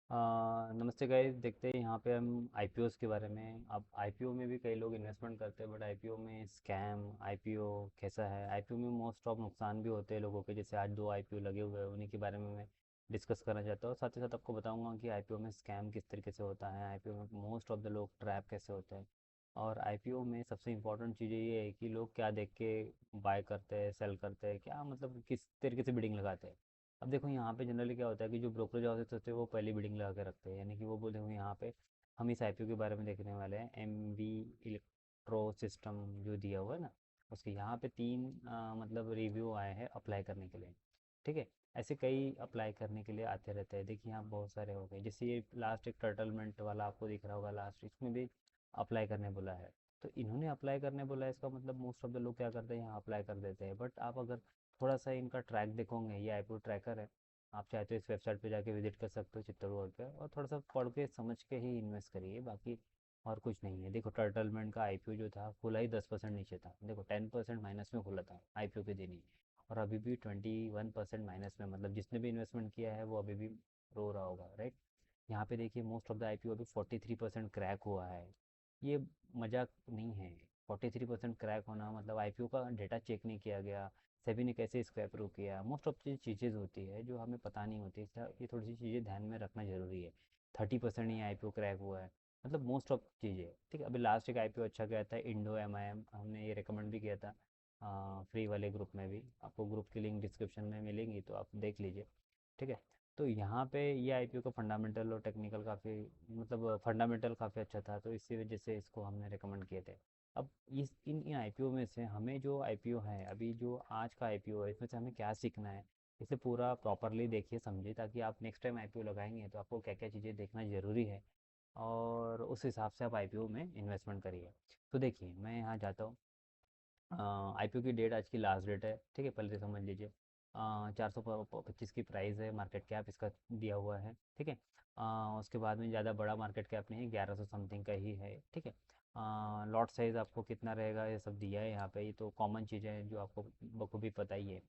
नमस्ते गाइस। देखते हैं यहाँ पे हम आईपीओस के बारे में। अब आईपीओ में भी कई लोग इन्वेस्टमेंट करते हैं, बट आईपीओ में स्कैम आईपीओ कैसा है। आईपीओ में मोस्ट ऑफ नुकसान भी होते हैं लोगों के, जैसे आज दो आईपीओ लगे हुए हैं, उन्हीं के बारे में मैं डिस्कस करना चाहता हूँ। साथ ही साथ आपको बताऊंगा कि आईपीओ में स्कैम किस तरीके से होता है, आईपीओ में मोस्ट ऑफ द लोग ट्रैप कैसे होते हैं। और आईपीओ में सबसे इम्पोर्टेंट चीज़ ये है कि लोग क्या देख के बाय करते हैं, सेल करते हैं, क्या मतलब किस तरीके से बिडिंग लगाते हैं। अब देखो यहाँ पे जनरली क्या होता है कि जो ब्रोकरेज हाउसेस होते हैं वो पहली बिडिंग लगा के रखते हैं, यानी कि वो बोले हुए यहाँ पे हम इस आईपीओ के बारे में देखने वाले हैं, एमवी इलेक्ट्रो सिस्टम जो दिया हुआ है ना, उसके यहाँ पे तीन मतलब रिव्यू आए हैं अप्लाई करने के लिए। ठीक है। ऐसे कई अप्लाई करने के लिए आते रहते हैं। देखिए यहाँ बहुत सारे हो गए, जैसे ये लास्ट एक टर्टलमेंट वाला आपको दिख रहा होगा, लास्ट इसमें भी अप्लाई करने बोला है। तो इन्होंने अप्लाई करने बोला है, इसका मतलब मोस्ट ऑफ द लोग क्या करते हैं, यहाँ अप्लाई कर देते हैं। बट आप अगर थोड़ा सा इनका ट्रैक देखोगे, ये आईपीओ ट्रैकर है, आप चाहे तो इस वेबसाइट पे जाके विजिट कर सकते हो चित्तौड़गढ़ पे, और थोड़ा सा पढ़ के समझ के ही इन्वेस्ट करिए, बाकी और कुछ नहीं है। देखो टर्टलमेंट का आईपीओ जो था खुला ही 10% नीचे था, देखो 10% माइनस में खुला था आईपीओ के दिन ही। और अभी भी 21% माइनस में, मतलब जिसने भी इन्वेस्टमेंट किया है वो अभी भी रो रहा होगा, राइट। यहाँ पे देखिए मोस्ट ऑफ द आईपीओ अभी 43% क्रैक हुआ है। ये मजाक नहीं है। 43% क्रैक होना मतलब आईपीओ का डेटा चेक नहीं किया गया, सेबी ने कैसे इसको अप्रूव किया, मोस्ट ऑफ चीज़ें होती है जो हमें पता नहीं होती, इसलिए ये थोड़ी सी चीज़ें ध्यान में रखना जरूरी है। 30% ही आईपीओ क्रैक हुआ है, मतलब मोस्ट ऑफ चीज़ें ठीक है। अभी लास्ट एक आईपीओ अच्छा गया था, इंडो एमआईएम, हमने ये रिकमेंड भी किया था फ्री वाले ग्रुप में भी, आपको ग्रुप की लिंक डिस्क्रिप्शन में मिलेंगी तो आप देख लीजिए। ठीक है। तो यहाँ पे ये आईपीओ का फंडामेंटल और टेक्निकल काफ़ी, मतलब फंडामेंटल काफ़ी अच्छा था, तो इसी वजह से इसको हमने रिकमेंड किए थे। अब इस इन इन आईपीओ में से हमें जो आईपीओ है, अभी जो आज का आईपीओ है, इसमें से हमें क्या सीखना है, इसे पूरा प्रॉपरली देखिए समझिए, ताकि आप नेक्स्ट टाइम आईपीओ लगाएंगे तो आपको क्या क्या चीज़ें देखना ज़रूरी है, और उस हिसाब से आप आईपीओ में इन्वेस्टमेंट करिए। तो देखिए मैं यहाँ जाता हूँ, आईपीओ की डेट आज की लास्ट डेट है, ठीक है, पहले से समझ लीजिए। 425 की प्राइस है, मार्केट कैप इसका दिया हुआ है, ठीक है। उसके बाद में ज़्यादा बड़ा मार्केट कैप नहीं है, 1100 समथिंग का ही है, ठीक है। लॉट साइज़ आपको कितना रहेगा ये सब दिया है यहाँ पे, ये तो कॉमन चीज़ें हैं जो आपको बखूबी पता ही है।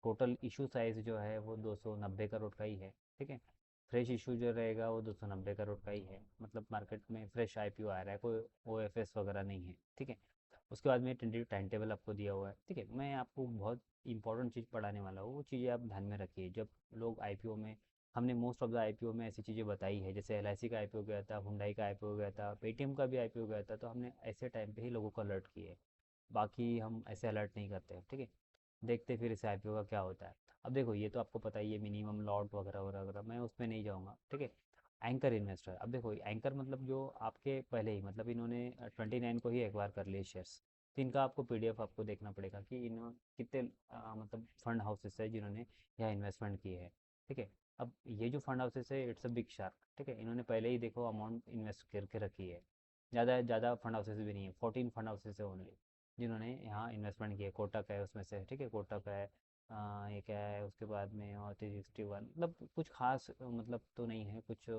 टोटल इशू साइज़ जो है वो 290 करोड़ का ही है, ठीक है। फ्रेश इशू जो रहेगा वो 290 करोड़ का ही है, मतलब मार्केट में फ्रेश आईपीओ आ रहा है, कोई ओएफएस वगैरह नहीं है, ठीक है। उसके बाद में टेंटेटिव टाइम टेबल आपको दिया हुआ है, ठीक है। मैं आपको बहुत इंपॉर्टेंट चीज़ पढ़ाने वाला हूँ, वो चीज़ें आप ध्यान में रखिए जब लोग आईपीओ में, हमने मोस्ट ऑफ द आईपीओ में ऐसी चीज़ें बताई है, जैसे एलआईसी का आईपीओ गया था, हुंडई का आईपीओ गया था, पेटीएम का भी आईपीओ गया था, तो हमने ऐसे टाइम पे ही लोगों को अलर्ट किए, बाकी हम ऐसे अलर्ट नहीं करते, ठीक है। देखते फिर इस आईपीओ का क्या होता है। अब देखो ये तो आपको पता ही है, मिनिमम लॉट वगैरह वगैरह वगैरह, मैं उसमें नहीं जाऊँगा, ठीक है। एंकर इन्वेस्टर, अब देखो एंकर मतलब जो आपके पहले ही, मतलब इन्होंने 29 को ही एक्वायर कर लिए शेयर्स, तो इनका आपको पीडीएफ आपको देखना पड़ेगा कि इन कितने मतलब फंड हाउसेस है जिन्होंने यहाँ इन्वेस्टमेंट की है, ठीक है। अब ये जो फंड हाउसेस है इट्स अ बिग शार्क, ठीक है, इन्होंने पहले ही देखो अमाउंट इन्वेस्ट करके रखी है। ज़्यादा ज़्यादा फंड हाउसेस भी नहीं है, 14 फंड हाउसेस है ओनली जिन्होंने यहाँ इन्वेस्टमेंट किया है। कोटक है उसमें से, ठीक है, कोटक है, ये क्या है उसके बाद में, और 361, मतलब कुछ खास मतलब तो नहीं है कुछ,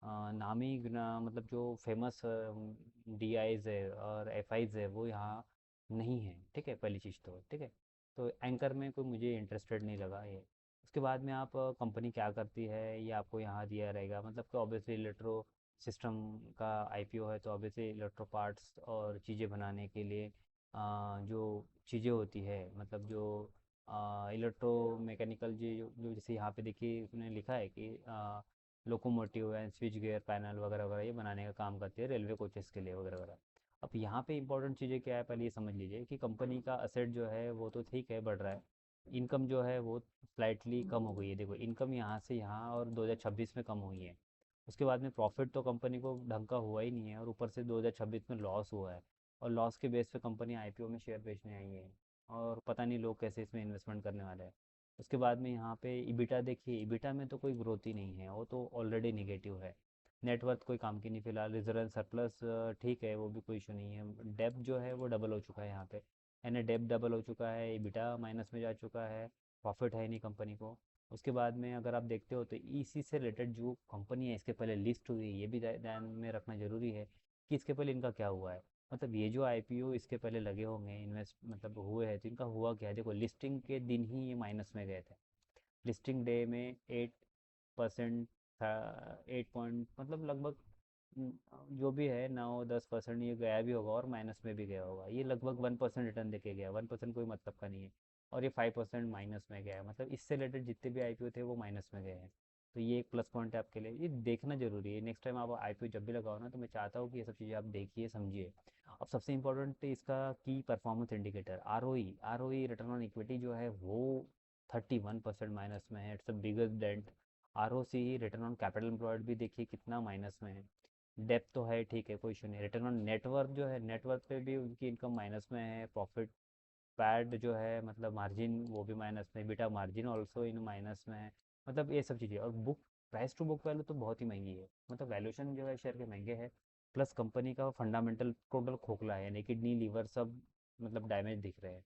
नामी मतलब जो फेमस डी आईज है और एफ आईज है वो यहाँ नहीं है, ठीक है, पहली चीज़ तो, ठीक है। तो एंकर में कोई मुझे इंटरेस्टेड नहीं लगा ये। उसके बाद में आप कंपनी क्या करती है ये आपको यहाँ दिया रहेगा, मतलब कि ऑब्वियसली इलेक्ट्रो सिस्टम का आईपीओ है, तो ऑब्वियसली इलेक्ट्रो पार्ट्स और चीज़ें बनाने के लिए जो चीज़ें होती है, मतलब जो इलेक्ट्रो मैकेनिकल जो जैसे यहाँ पे देखिए उसने लिखा है कि locomotive and switch gear panel वगैरह वगैरह ये बनाने का काम करती है रेलवे कोचेस के लिए वगैरह वगैरह। अब यहाँ पे इंपॉर्टेंट चीज़ें क्या है, पहले ये समझ लीजिए कि कंपनी का असेट जो है वो तो ठीक है बढ़ रहा है, इनकम जो है वो स्लाइटली कम हो गई है। देखो इनकम यहाँ से यहाँ और 2026 में कम हुई है। उसके बाद में प्रॉफिट तो कंपनी को ढंग का हुआ ही नहीं है, और ऊपर से 2026 में लॉस हुआ है, और लॉस के बेस पे कंपनी आईपीओ में शेयर बेचने आई है, और पता नहीं लोग कैसे इसमें इन्वेस्टमेंट करने वाले हैं। उसके बाद में यहाँ पे ईबिटा देखिए, ईबिटा में तो कोई ग्रोथ ही नहीं है, वो तो ऑलरेडी निगेटिव है। नेटवर्थ कोई काम की नहीं फिलहाल, रिजर्व सरप्लस ठीक है, वो भी कोई इशू नहीं है। डेप जो है वो डबल हो चुका है यहाँ पे, यानी डेप डबल हो चुका है, ईबिटा माइनस में जा चुका है, प्रॉफिट है नहीं कंपनी को। उसके बाद में अगर आप देखते हो तो इसी से रिलेटेड जो कंपनी है इसके पहले लिस्ट हुई है, ये भी ध्यान में रखना जरूरी है कि इसके पहले इनका क्या हुआ है। मतलब ये जो आईपीओ इसके पहले लगे होंगे इन्वेस्ट मतलब हुए हैं, तो इनका हुआ क्या है। देखो लिस्टिंग के दिन ही ये माइनस में गए थे, लिस्टिंग डे में 8% 8 पॉइंट मतलब लगभग जो भी है 9-10% ये गया भी होगा और माइनस में भी गया होगा। ये लगभग 1% रिटर्न देके गया, 1% कोई मतलब का नहीं है। और ये 5% माइनस में गया है, मतलब इससे रिलेटेड जितने भी आईपीओ थे वो माइनस में गए हैं। तो ये एक प्लस पॉइंट है आपके लिए, ये देखना जरूरी है। नेक्स्ट टाइम आप आईपीओ जब भी लगाओ ना, तो मैं चाहता हूँ कि ये सब चीज़ें आप देखिए समझिए। अब सबसे इंपॉर्टेंट इसका की performance indicator R O E return on equity जो है वो 31% माइनस में है। It's the biggest dent. R O C return on capital employed भी देखिए कितना माइनस में है। डेप्थ तो है ठीक है, कोई इशू नहीं। रिटर्न ऑन नेटवर्थ जो है, नेटवर्थ पे भी उनकी इनकम माइनस में है। प्रॉफिट पैड जो है मतलब मार्जिन वो भी माइनस में, बेटा मार्जिन ऑल्सो इन माइनस में है। मतलब ये सब चीज़ें। और book price to book value तो बहुत ही महंगी है, मतलब वैल्यूशन जो है शेयर के महंगे है। प्लस कंपनी का फंडामेंटल टोटल खोखला है, यानी किडनी लीवर सब मतलब डैमेज दिख रहे हैं।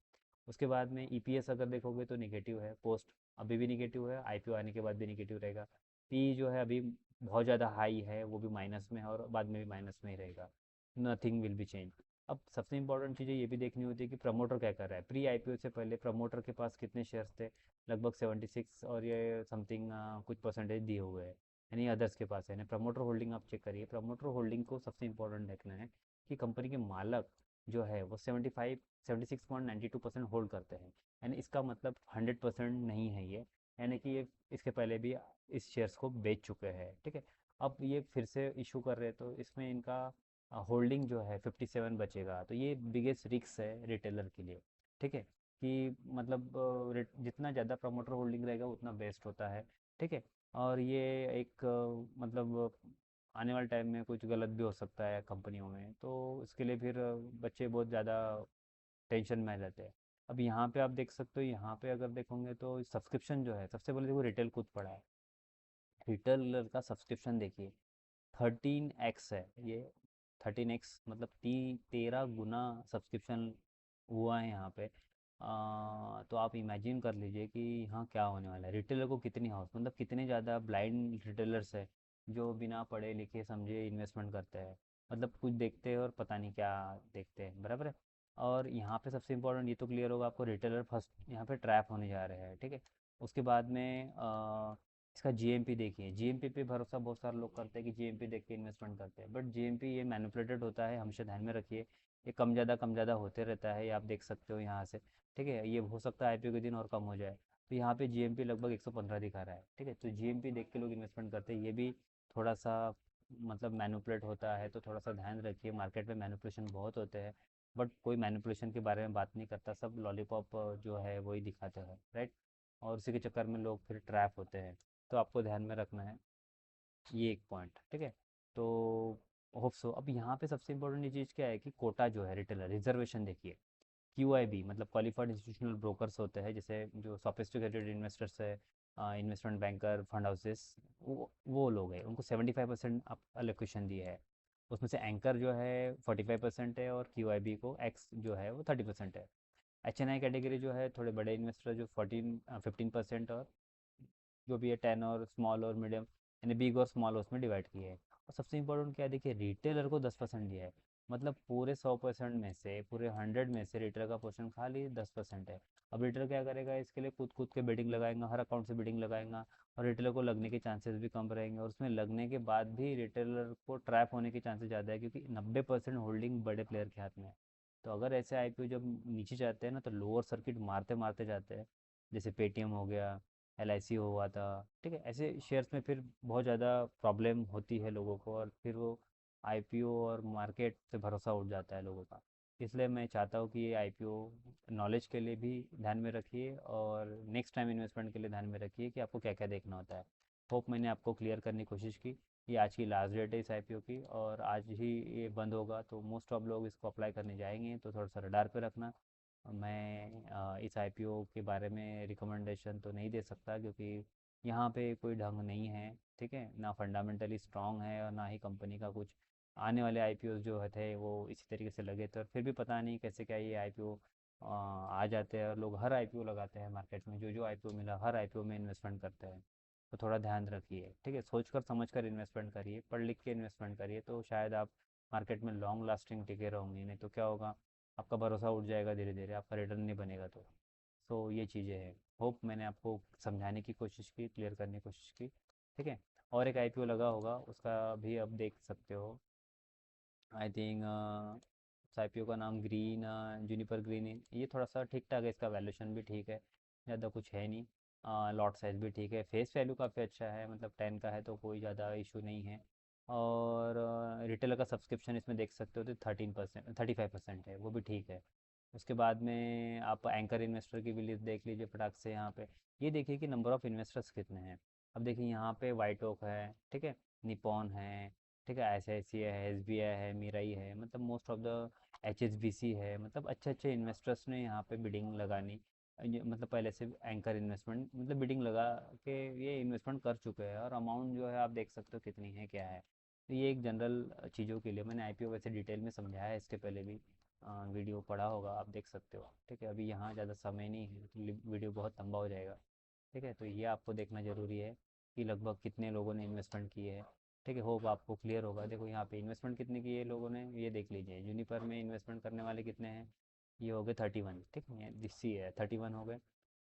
उसके बाद में ईपीएस अगर देखोगे तो निगेटिव है, पोस्ट अभी भी निगेटिव है, आईपीओ आने के बाद भी निगेटिव रहेगा। पी जो है अभी बहुत ज़्यादा हाई है, वो भी माइनस में है और बाद में भी माइनस में ही रहेगा। Nothing will be change. अब सबसे इंपॉर्टेंट चीज़ें ये भी देखनी होती है कि प्रमोटर क्या कर रहा है। प्री आईपीओ से पहले प्रमोटर के पास कितने शेयर्स थे, लगभग 76 और ये समथिंग कुछ परसेंटेज दिए हुए हैं, यानी अदर्स के पास है। यानी प्रमोटर होल्डिंग आप चेक करिए। प्रमोटर होल्डिंग को सबसे इंपॉर्टेंट देखना है कि कंपनी के मालक जो है वो 76.92% होल्ड करते हैं। यानी इसका मतलब 100% नहीं है ये, यानी कि ये इसके पहले भी इस शेयर्स को बेच चुके हैं, ठीक है। अब ये फिर से इशू कर रहे हैं, तो इसमें इनका होल्डिंग जो है 57 बचेगा। तो ये बिगेस्ट रिस्क है रिटेलर के लिए, ठीक है। कि मतलब जितना ज़्यादा प्रमोटर होल्डिंग रहेगा उतना बेस्ट होता है, ठीक है। और ये एक मतलब आने वाले टाइम में कुछ गलत भी हो सकता है कंपनियों में, तो इसके लिए फिर बच्चे बहुत ज़्यादा टेंशन में आ जाते हैं। अब यहाँ पे आप देख सकते हो, यहाँ पे अगर देखोगे तो सब्सक्रिप्शन जो है, सबसे पहले देखो रिटेल कूद पड़ा है। रिटेलर का सब्सक्रिप्शन देखिए 13x है ये। 13x मतलब 13 गुना सब्सक्रिप्शन हुआ है यहाँ पे। तो आप इमेजिन कर लीजिए कि यहाँ क्या होने वाला है। रिटेलर को कितनी हाउस, मतलब कितने ज़्यादा ब्लाइंड रिटेलर्स है जो बिना पढ़े लिखे समझे इन्वेस्टमेंट करते हैं। मतलब कुछ देखते हैं और पता नहीं क्या देखते हैं, बराबर है। और यहाँ पे सबसे इम्पोर्टेंट ये तो क्लियर होगा आपको, रिटेलर फर्स्ट यहाँ पे ट्रैप होने जा रहे हैं, ठीक है। उसके बाद में इसका जीएमपी देखिए। जीएमपी पे भरोसा बहुत सारे लोग करते हैं कि जीएमपी देख के इन्वेस्टमेंट करते हैं, बट जीएमपी ये मैनिपुलेटेड होता है, हमेशा ध्यान में रखिए। ये कम ज़्यादा होते रहता है, ये आप देख सकते हो यहाँ से, ठीक है। ये हो सकता है आईपीओ के दिन और कम हो जाए। तो यहाँ पे जीएमपी लगभग 115 दिखा रहा है, ठीक है। तो जीएमपी देख के लोग इन्वेस्टमेंट करते हैं, ये भी थोड़ा सा मतलब मैनिपुलेट होता है, तो थोड़ा सा ध्यान रखिए। मार्केट में मैनिपुलेशन बहुत होते हैं, बट कोई मैनिपुलेशन के बारे में बात नहीं करता, सब लॉलीपॉप जो है वही दिखाते हैं, राइट। और उसी के चक्कर में लोग फिर ट्रैप होते हैं। तो आपको ध्यान में रखना है ये एक पॉइंट, ठीक है। तो होप सो। अब यहाँ पे सबसे इंपॉर्टेंट ये चीज़ क्या है कि कोटा जो है रिटेलर रिजर्वेशन देखिए। क्यूआईबी मतलब क्वालिफाइड इंस्टीट्यूशनल ब्रोकर्स होते हैं, जैसे जो सोफिस्टिकेटेड इन्वेस्टर्स है, इन्वेस्टमेंट बैंकर, फंड हाउसेस, वो लोग हैं, उनको 75% आप अलोकेशन दिए है। उसमें से एंकर जो है 45% है और क्यूआईबी को एक्स जो है वो 30% है। एचएनआई कैटेगरी जो है थोड़े बड़े इन्वेस्टर जो 15% और जो भी है 10 और स्मॉल और मीडियम, यानी बिग और स्मॉल उसमें डिवाइड किए हैं। और सबसे इंपॉर्टेंट क्या है देखिए, रिटेलर को 10% दिया है। मतलब पूरे 100% में से, पूरे 100 में से रिटेलर का पोर्शन खाली 10% है। अब रिटेलर क्या करेगा, इसके लिए कूद कूद के बिडिंग लगाएगा, हर अकाउंट से बिडिंग लगाएगा। और रिटेलर को लगने के चांसेस भी कम रहेंगे, और उसमें लगने के बाद भी रिटेलर को ट्रैप होने के चांसेस ज़्यादा है, क्योंकि 90% होल्डिंग बड़े प्लेयर के हाथ में है। तो अगर ऐसे आईपीओ जब नीचे जाते हैं ना, तो लोअर सर्किट मारते मारते जाते हैं। जैसे पेटीएम हो गया, एलआईसी हुआ था, ठीक है। ऐसे शेयर्स में फिर बहुत ज़्यादा प्रॉब्लम होती है लोगों को, और फिर वो आईपीओ और मार्केट से भरोसा उठ जाता है लोगों का। इसलिए मैं चाहता हूँ कि ये आईपीओ नॉलेज के लिए भी ध्यान में रखिए, और नेक्स्ट टाइम इन्वेस्टमेंट के लिए ध्यान में रखिए कि आपको क्या क्या देखना होता है। होप मैंने आपको क्लियर करने की कोशिश की। ये आज की लास्ट डेट है इस आईपीओ की, और आज ही ये बंद होगा, तो मोस्ट ऑफ लोग इसको अप्लाई करने जाएंगे, तो थोड़ा सा रडार पे रखना। मैं इस आईपीओ के बारे में रिकमेंडेशन तो नहीं दे सकता, क्योंकि यहाँ पे कोई ढंग नहीं है, ठीक है ना। फंडामेंटली स्ट्रांग है और ना ही कंपनी का कुछ। आने वाले आईपीओ जो थे वो इसी तरीके से लगे थे, और फिर भी पता नहीं कैसे क्या ये आईपीओ आ जाते हैं, और लोग हर आईपीओ लगाते हैं मार्केट में। जो जो आईपीओ मिला हर आईपीओ में इन्वेस्टमेंट करते हैं। तो थोड़ा ध्यान रखिए, ठीक है। सोच कर समझ कर इन्वेस्टमेंट करिए, पढ़ लिख के इन्वेस्टमेंट करिए, तो शायद आप मार्केट में लॉन्ग लास्टिंग टिके रहोगे। नहीं तो क्या होगा, आपका भरोसा उठ जाएगा धीरे धीरे, आपका रिटर्न नहीं बनेगा। तो ये चीज़ें हैं। होप मैंने आपको समझाने की कोशिश की, क्लियर करने की कोशिश की। ठीक है। और एक आईपीओ लगा होगा, उसका भी अब देख सकते हो। आई थिंक उस आईपीओ का नाम ग्रीन, जूनिपर ग्रीन। ये थोड़ा सा ठीक ठाक है, इसका वैल्यूशन भी ठीक है, ज़्यादा कुछ है नहीं। लॉट साइज़ भी ठीक है, फेस वैल्यू काफ़ी अच्छा है, मतलब 10 का है तो कोई ज़्यादा इशू नहीं है। और रिटेलर का सब्सक्रिप्शन इसमें देख सकते हो तो 13%, 35% है, वो भी ठीक है। उसके बाद में आप एंकर इन्वेस्टर की भी लिस्ट देख लीजिए फटाक से यहाँ पे। ये देखिए कि नंबर ऑफ़ इन्वेस्टर्स कितने हैं। अब देखिए यहाँ पे वाइट ओक है, ठीक है, निपॉन है, ठीक है, ICICI है, SBI है, मिराई है, मतलब मोस्ट ऑफ द HSBC है, मतलब अच्छे अच्छे इन्वेस्टर्स ने यहाँ पे बिडिंग लगानी, मतलब पहले से एंकर इन्वेस्टमेंट मतलब बिडिंग लगा के ये इन्वेस्टमेंट कर चुके हैं, और अमाउंट जो है आप देख सकते हो कितनी है क्या है। तो ये एक जनरल चीज़ों के लिए मैंने आईपीओ वैसे डिटेल में समझाया है इसके पहले भी, वीडियो पढ़ा होगा, आप देख सकते हो। ठीक है, अभी यहाँ ज़्यादा समय नहीं है तो वीडियो बहुत लंबा हो जाएगा। ठीक है, तो ये आपको देखना ज़रूरी है कि लगभग कितने लोगों ने इन्वेस्टमेंट की है। ठीक है, होप आपको क्लियर होगा। देखो यहाँ पे इन्वेस्टमेंट कितने की है लोगों ने, ये देख लीजिए। यूनिपर में इन्वेस्टमेंट करने वाले कितने हैं, ये हो गए 31। ठीक है, दिस्सी है 31 हो गए,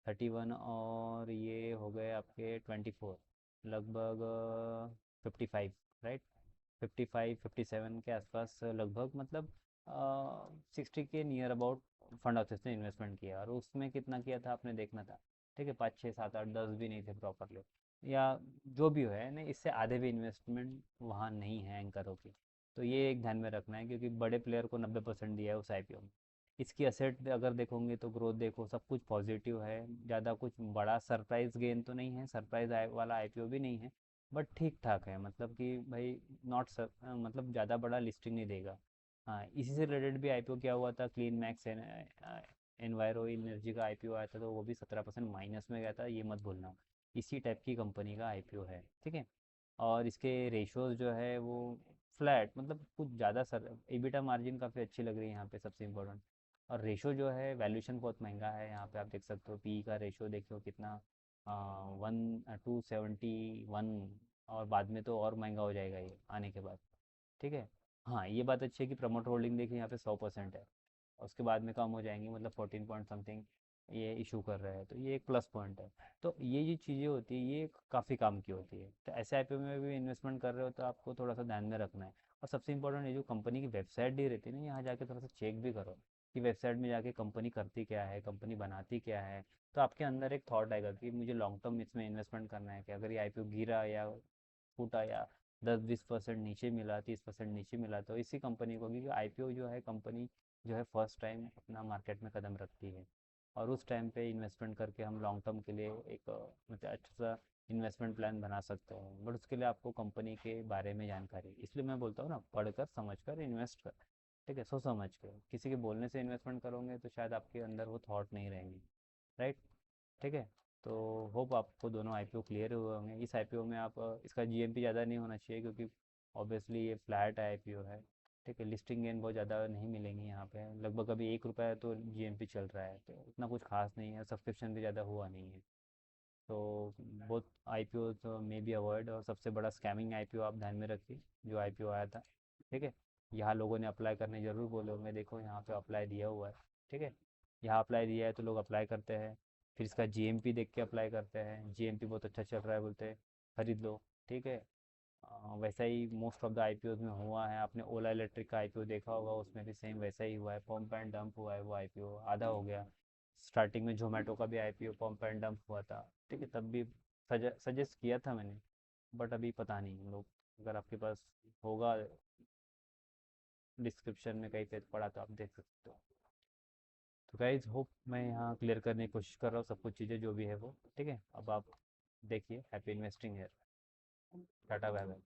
31, और ये हो गए आपके 24, लगभग 55, राइट, 55 57 के आसपास लगभग, मतलब 60 के नियर अबाउट फंड हाउसेस ने इन्वेस्टमेंट किया, और उसमें कितना किया था आपने देखना था। ठीक है, 5 6 7 8 10 भी नहीं थे प्रॉपरली, या जो भी है ना, इससे आधे भी इन्वेस्टमेंट वहाँ नहीं है एंकरों की। तो ये एक ध्यान में रखना है, क्योंकि बड़े प्लेयर को 90% दिया है उस आईपीओ में। इसकी असेट अगर देखोगे तो ग्रोथ देखो, सब कुछ पॉजिटिव है, ज़्यादा कुछ बड़ा सरप्राइज गेन तो नहीं है, सरप्राइज वाला आईपीओ भी नहीं है, बट ठीक ठाक है, मतलब कि भाई नॉट सर, मतलब ज़्यादा बड़ा लिस्टिंग नहीं देगा। हाँ, इसी से रिलेटेड भी आईपीओ क्या हुआ था, क्लीन मैक्स एनवायरो एनर्जी का आईपीओ आया था, तो वो भी 17% माइनस में गया था, ये मत भूलना। इसी टाइप की कंपनी का आईपीओ है, ठीक है। और इसके रेशोज जो है वो फ्लैट, मतलब कुछ ज़्यादा सर, एबिटा मार्जिन काफ़ी अच्छी लग रही है यहाँ पे, सबसे इम्पोर्टेंट। और रेशो जो है, वैल्यूशन बहुत महंगा है यहाँ पे, आप देख सकते हो। पी का रेशो देखो कितना, 1:271, और बाद में तो और महंगा हो जाएगा ये आने के बाद। ठीक है। हाँ, ये बात अच्छी है कि प्रमोट होल्डिंग देखिए यहाँ पे 100% है, और उसके बाद में कम हो जाएंगी, मतलब 14 पॉइंट समथिंग ये इशू कर रहा है, तो ये एक प्लस पॉइंट है। तो ये जो चीज़ें होती है ये काफ़ी काम की होती है, तो ऐसे आईपीओ में भी इन्वेस्टमेंट कर रहे हो तो आपको थोड़ा सा ध्यान में रखना है। और सबसे इंपॉर्टेंट, ये जो कंपनी की वेबसाइट दी रहती है ना, यहाँ जाके थोड़ा सा चेक भी करो कि वेबसाइट में जाके कंपनी करती क्या है, कंपनी बनाती क्या है। तो आपके अंदर एक थॉट आएगा कि मुझे लॉन्ग टर्म इसमें इन्वेस्टमेंट करना है, कि अगर ये आईपीओ गिरा या फूटा या 10 20% नीचे मिला, 30% नीचे मिला, तो इसी कंपनी को, क्योंकि आईपीओ जो है कंपनी जो है फर्स्ट टाइम अपना मार्केट में कदम रखती है, और उस टाइम पे इन्वेस्टमेंट करके हम लॉन्ग टर्म के लिए एक मतलब अच्छा सा इन्वेस्टमेंट प्लान बना सकते हैं, बट उसके लिए आपको कंपनी के बारे में जानकारी, इसलिए मैं बोलता हूँ ना, पढ़कर समझ कर इन्वेस्ट कर। ठीक है, सोच समझ के, किसी के बोलने से इन्वेस्टमेंट करोगे तो शायद आपके अंदर वो थॉट नहीं रहेंगे, राइट। ठीक है, तो होप आपको दोनों आईपीओ क्लियर हुए होंगे। इस आईपीओ में आप इसका जीएमपी ज़्यादा नहीं होना चाहिए, क्योंकि ऑब्वियसली ये फ्लैट आईपीओ है। ठीक है, लिस्टिंग गेन बहुत ज़्यादा नहीं मिलेंगी यहाँ पे, लगभग अभी 1 रुपया तो जीएमपी चल रहा है, तो इतना कुछ खास नहीं है, सब्सक्रिप्शन भी ज़्यादा हुआ नहीं है। तो बहुत आईपीओ तो मे बी अवॉइड, और सबसे बड़ा स्कैमिंग आईपीओ आप ध्यान में रखिए, जो आईपीओ आया था। ठीक है, यहाँ लोगों ने अप्लाई करने ज़रूर बोले होंगे, देखो यहाँ पे अप्लाई दिया हुआ है। ठीक है, यहाँ अप्लाई दिया है तो लोग अप्लाई करते हैं, फिर इसका जीएमपी देख के अप्लाई करते हैं, जीएमपी बहुत अच्छा चल रहा है बोलते हैं, खरीद लो। ठीक है, वैसा ही मोस्ट ऑफ द आईपीओज में हुआ है। आपने ओला इलेक्ट्रिक का आईपीओ देखा होगा, उसमें भी सेम वैसा ही हुआ है, पंप एंड डंप हुआ है वो आईपीओ, आधा हो गया। स्टार्टिंग में जोमेटो का भी आईपीओ पंप एंड डंप हुआ था। ठीक है, तब भी सजेस्ट किया था मैंने, बट अभी पता नहीं लोग, अगर आपके पास होगा डिस्क्रिप्शन में कहीं पे पढ़ा तो आप देख सकते हो। तो गाइज होप मैं यहाँ क्लियर करने की कोशिश कर रहा हूँ सब कुछ चीज़ें जो भी है वो। ठीक है, अब आप देखिए, हैप्पी इन्वेस्टिंग है। Tata, bye bye.